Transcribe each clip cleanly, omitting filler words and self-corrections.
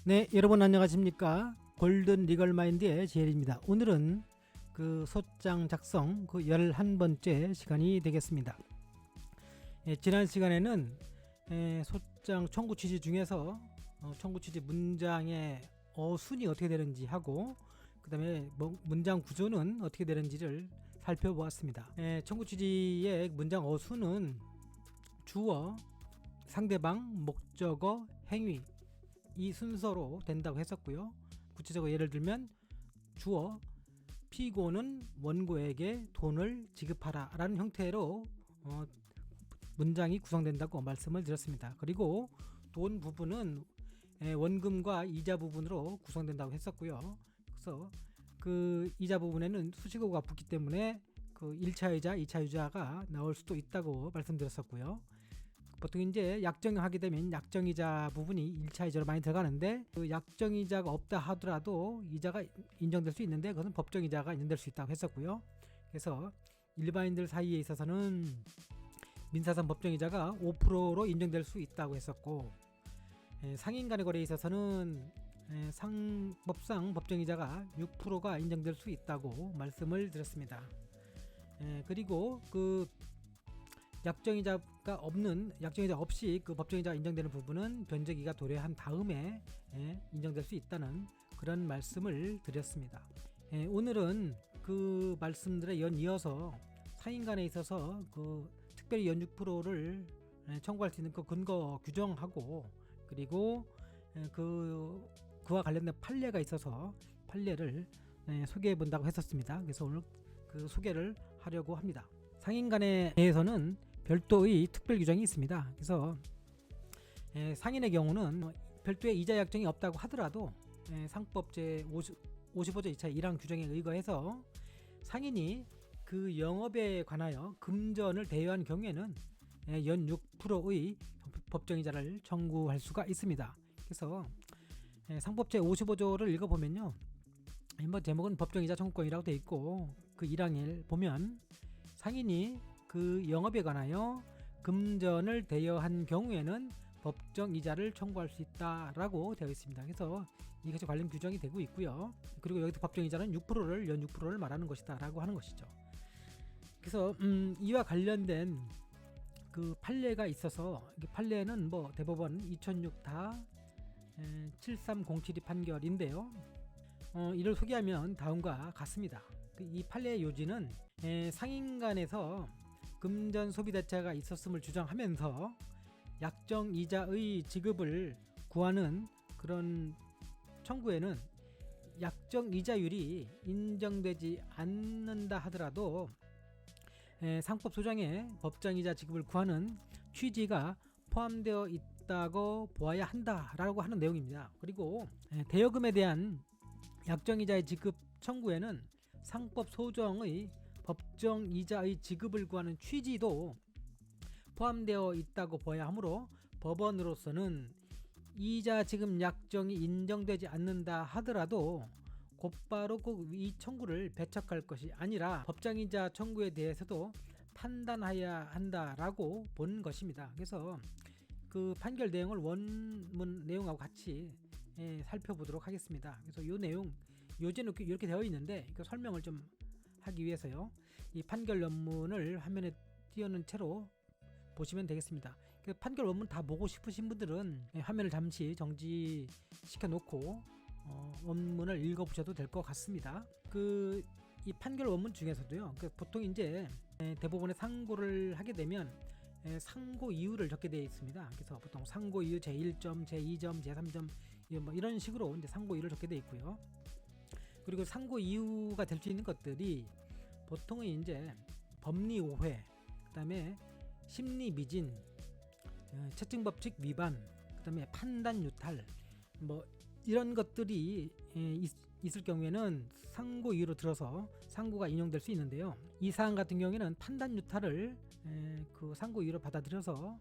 네, 여러분 안녕하십니까? 골든 리걸 마인드의 제일입니다. 오늘은 그 소장 작성 그 11번째 시간이 되겠습니다. 지난 시간에는 소장 청구 취지 중에서 청구 취지 문장의 어순이 어떻게 되는지 하고 그 다음에 문장 구조는 어떻게 되는지를 살펴보았습니다. 청구 취지의 문장 어순은 주어, 상대방, 목적어, 행위 이 순서로 된다고 했었고요. 구체적으로 예를 들면 주어 피고는 원고에게 돈을 지급하라 라는 형태로 문장이 구성된다고 말씀을 드렸습니다. 그리고 돈 부분은 원금과 이자 부분으로 구성된다고 했었고요. 그래서 그 이자 부분에는 수식어가 붙기 때문에 그 1차 이자, 2차 이자가 나올 수도 있다고 말씀드렸었고요. 보통 이제 약정하게 되면 약정이자 부분이 1차 이자로 많이 들어가는데 그 약정이자가 없다 하더라도 이자가 인정될 수 있는데 그것은 법정이자가 인정될 수 있다고 했었고요. 그래서 일반인들 사이에 있어서는 민사상 법정이자가 5%로 인정될 수 있다고 했었고 상인 간의 거래에 있어서는 상법상 법정이자가 6%가 인정될 수 있다고 말씀을 드렸습니다. 그리고 그 약정이자가 없이 그 법정이자가 인정되는 부분은 변제기가 도래한 다음에 인정될 수 있다는 그런 말씀을 드렸습니다. 오늘은 그 말씀들에 연이어서 상인 간에 있어서 그 특별히 연 6%를 청구할 수 있는 그 근거 규정하고 그리고 그와 관련된 판례가 있어서 판례를 소개해 본다고 했었습니다. 그래서 오늘 그 소개를 하려고 합니다. 상인 간에 대해서는 별도의 특별 규정이 있습니다. 그래서 상인의 경우는 별도의 이자 약정이 없다고 하더라도 상법 제55조 2차 1항 규정에 의거해서 상인이 그 영업에 관하여 금전을 대여한 경우에는 연 6%의 법정이자를 청구할 수가 있습니다. 그래서 상법 제55조를 읽어보면요. 제목은 법정이자 청구권이라고 되어 있고 그 1항을 보면 상인이 그 영업에 관하여 금전을 대여한 경우에는 법정이자를 청구할 수 있다라고 되어 있습니다. 그래서 이것이 관련 규정이 되고 있고요. 그리고 여기서 법정이자는 6%를 연 6%를 말하는 것이다라고 하는 것이죠. 그래서 이와 관련된 그 판례가 있어서 판례는 대법원 2006다 7307이 판결인데요. 이를 소개하면 다음과 같습니다. 이 판례의 요지는 상인간에서 금전 소비 대차가 있었음을 주장하면서 약정 이자의 지급을 구하는 그런 청구에는 약정 이자율이 인정되지 않는다 하더라도 상법 소장에 법정이자 지급을 구하는 취지가 포함되어 있다고 보아야 한다라고 하는 내용입니다. 그리고 대여금에 대한 약정이자의 지급 청구에는 상법 소정의 법정이자의 지급을 구하는 취지도 포함되어 있다고 보아야 하므로 법원으로서는 이자 지급 약정이 인정되지 않는다 하더라도 곧바로 이 청구를 배척할 것이 아니라 법정이자 청구에 대해서도 판단해야 한다라고 본 것입니다. 그래서 그 판결 내용을 원문 내용하고 같이 살펴보도록 하겠습니다. 그래서 이 내용 요지는 이렇게 되어 있는데 그 설명을 좀 하기 위해서요. 이 판결 원문을 화면에 띄워놓은 채로 보시면 되겠습니다. 그 판결 원문 다 보고 싶으신 분들은 화면을 잠시 정지시켜 놓고 원문을 읽어보셔도 될 것 같습니다. 이 판결 원문 중에서도요. 보통 이제 대법원에 상고를 하게 되면 상고 이유를 적게 되어 있습니다. 그래서 보통 상고 이유 제1점, 제2점, 제3점 이런 식으로 이제 상고 이유를 적게 되어 있고요. 그리고 상고 이유가 될 수 있는 것들이 보통은 이제 법리 오해, 그다음에 심리 미진, 채증 법칙 위반, 그다음에 판단 유탈, 이런 것들이 있을 경우에는 상고 이유로 들어서 상고가 인용될 수 있는데요. 이 사안 같은 경우에는 판단 유탈을 그 상고 이유로 받아들여서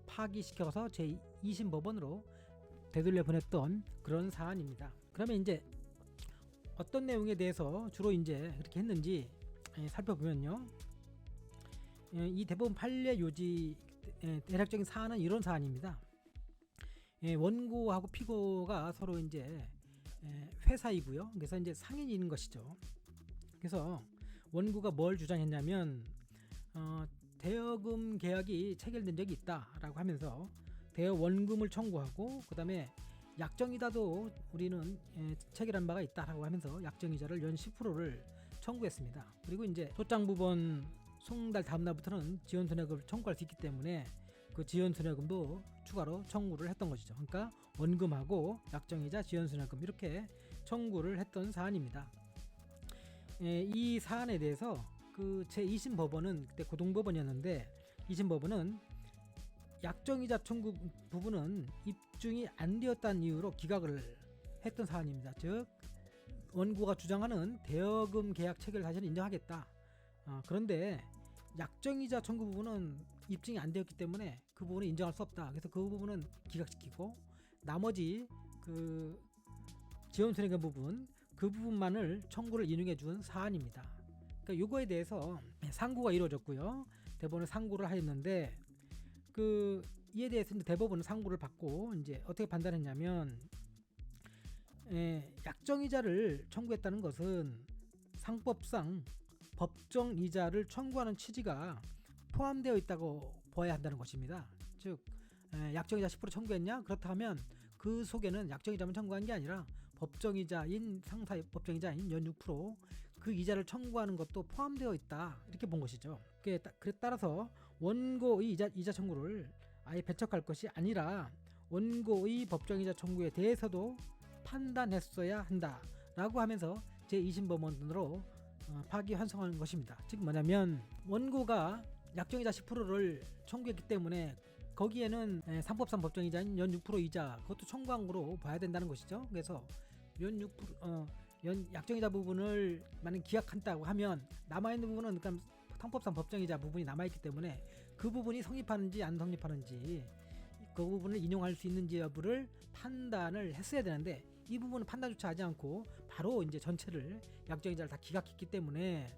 파기시켜서 제2심 법원으로 되돌려 보냈던 그런 사안입니다. 그러면 이제 어떤 내용에 대해서 주로 이제 그렇게 했는지 살펴보면요. 이 대법원 판례 요지 대략적인 사안은 이런 사안입니다. 원고하고 피고가 서로 이제 회사이고요. 그래서 이제 상인인 것이죠. 그래서 원고가 뭘 주장했냐면 대여금 계약이 체결된 적이 있다라고 하면서 대여원금을 청구하고 그다음에 약정이자도 우리는 체결한 바가 있다라고 하면서 약정이자를 연 10%를 청구했습니다. 그리고 이제 소장부번 송달 다음 날부터는 지연손해금을 청구할 수 있기 때문에 그 지연손해금도 추가로 청구를 했던 것이죠. 그러니까 원금하고 약정이자 지연손해금 이렇게 청구를 했던 사안입니다. 이 사안에 대해서 그 제2심 법원은 그때 고등법원이었는데 2심 법원은 약정이자 청구 부분은 입증이 안 되었다는 이유로 기각을 했던 사안입니다. 즉 원고가 주장하는 대여금 계약 체결 사실을 인정하겠다. 그런데 약정이자 청구 부분은 입증이 안 되었기 때문에 그 부분은 인정할 수 없다. 그래서 그 부분은 기각시키고 나머지 그 지연손해금 부분 그 부분만을 청구를 인용해 준 사안입니다. 그러니까 이거에 대해서 상고가 이루어졌고요. 대법원은 상고를 하였는데 그 이에 대해서 이제 대법원은 상고를 받고 이제 어떻게 판단했냐면 약정이자를 청구했다는 것은 상법상 법정이자를 청구하는 취지가 포함되어 있다고 보아야 한다는 것입니다. 즉 약정이자 10% 청구했냐? 그렇다면 그 속에는 약정이자만 청구한 게 아니라 법정이자인 상사의 법정이자인 연 6%그 이자를 청구하는 것도 포함되어 있다 이렇게 본 것이죠. 그에 따라서 원고의 이자 청구를 아예 배척할 것이 아니라 원고의 법정이자 청구에 대해서도 판단했어야 한다라고 하면서 제2심 법원으로 파기환송한 것입니다. 즉 뭐냐면 원고가 약정이자 10%를 청구했기 때문에 거기에는 상법상 법정이자인 연 6% 이자 그것도 청구한 거로 봐야 된다는 것이죠. 그래서 연 6% 약정이자 부분을 만약 기각한다고 하면 남아있는 부분은 그러니까 상법상 법정이자 부분이 남아있기 때문에 그 부분이 성립하는지 안 성립하는지 그 부분을 인용할 수 있는지 여부를 판단을 했어야 되는데 이 부분은 판단조차 하지 않고 바로 이제 전체를 약정이자를 다 기각했기 때문에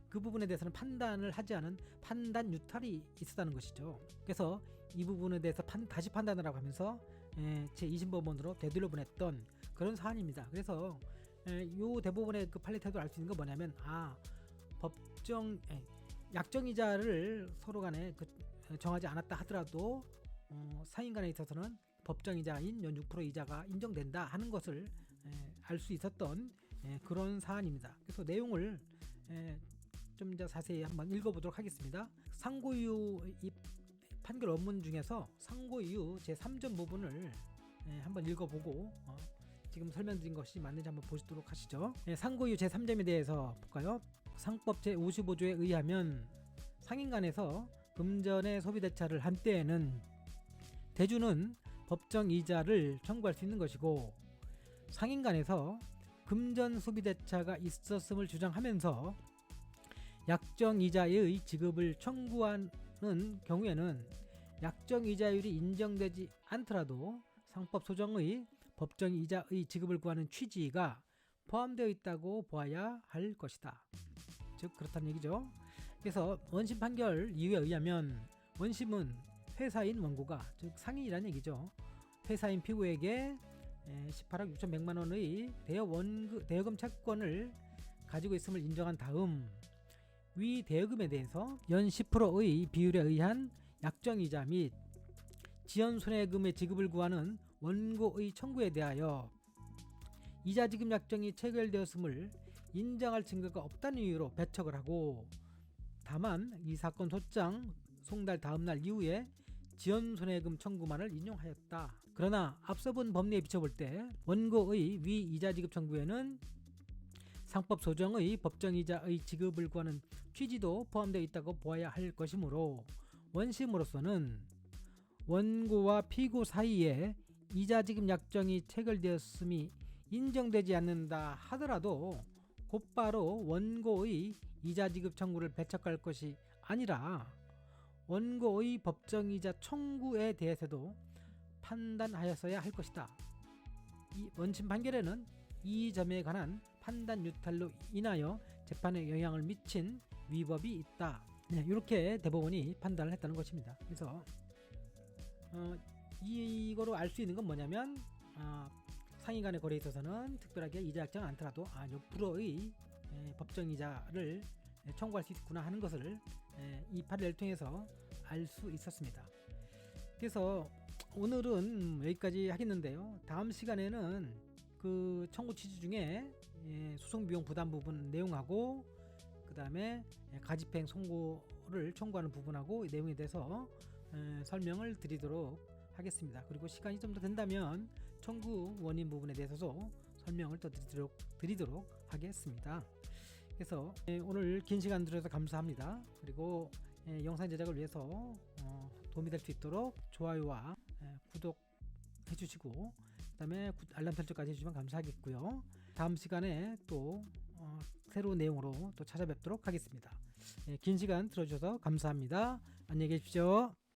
그 부분에 대해서는 판단을 하지 않은 판단 유탈이 있었다는 것이죠. 그래서 이 부분에 대해서 다시 판단을 하고 하면서 제2심 법원으로 되돌려보냈던 그런 사안입니다. 그래서 이 대법원의 그 판례 태도를 알 수 있는 건 뭐냐면 약정이자를 서로 간에 정하지 않았다 하더라도 사인 간에 있어서는 법정이자인 연 6% 이자가 인정된다 하는 것을 알 수 있었던 그런 사안입니다. 그래서 내용을 좀 더 자세히 한번 읽어보도록 하겠습니다. 상고 이후 이 판결 원문 중에서 상고 이후 제3점 부분을 한번 읽어보고 지금 설명드린 것이 맞는지 한번 보시도록 하시죠. 상고 이후 제3점에 대해서 볼까요? 상법 제55조에 의하면 상인간에서 금전의 소비대차를 한 때에는 대주는 법정이자를 청구할 수 있는 것이고 상인간에서 금전 소비대차가 있었음을 주장하면서 약정이자의 지급을 청구하는 경우에는 약정이자율이 인정되지 않더라도 상법 소정의 법정이자의 지급을 구하는 취지가 포함되어 있다고 보아야 할 것이다. 즉 그렇다는 얘기죠. 그래서 원심 판결 이유에 의하면 원심은 회사인 원고가 즉 상인이라는 얘기죠. 회사인 피고에게 18억 6,100만 원의 대여금 채권을 가지고 있음을 인정한 다음 위 대여금에 대해서 연 10%의 비율에 의한 약정이자 및 지연손해금의 지급을 구하는 원고의 청구에 대하여 이자 지급 약정이 체결되었음을 인정할 증거가 없다는 이유로 배척을 하고 다만 이 사건 소장 송달 다음날 이후에 지연손해금 청구만을 인용하였다. 그러나 앞서 본 법리에 비춰볼 때 원고의 위 이자 지급 청구에는 상법 소정의 법정이자의 지급을 구하는 취지도 포함되어 있다고 보아야 할 것이므로 원심으로서는 원고와 피고 사이에 이자 지급 약정이 체결되었음이 인정되지 않는다 하더라도 곧바로 원고의 이자 지급 청구를 배척할 것이 아니라 원고의 법정이자 청구에 대해서도 판단하였어야 할 것이다. 이 원심 판결에는 이 점에 관한 판단 유탈로 인하여 재판에 영향을 미친 위법이 있다. 이렇게 대법원이 판단을 했다는 것입니다. 그래서 이거로 알 수 있는 건 뭐냐면 상인 간의 거래에 있어서는 특별하게 이자 약정은 않더라도 요 불어의 법정이자를 청구할 수 있구나 하는 것을 이 판례를 통해서 알 수 있었습니다. 그래서 오늘은 여기까지 하겠는데요. 다음 시간에는 그 청구 취지 중에 소송 비용 부담 부분 내용하고 그 다음에 가집행 선고를 청구하는 부분하고 이 내용에 대해서 설명을 드리도록 하겠습니다. 그리고 시간이 좀 더 된다면 청구 원인 부분에 대해서도 설명을 더 드리도록 하겠습니다. 그래서 오늘 긴 시간 들어서 감사합니다. 그리고 영상 제작을 위해서 도움이 될 수 있도록 좋아요와 구독 해주시고 그 다음에 알람 설정까지 해주시면 감사하겠고요. 다음 시간에 또 새로운 내용으로 또 찾아뵙도록 하겠습니다. 긴 시간 들어주셔서 감사합니다. 안녕히 계십시오.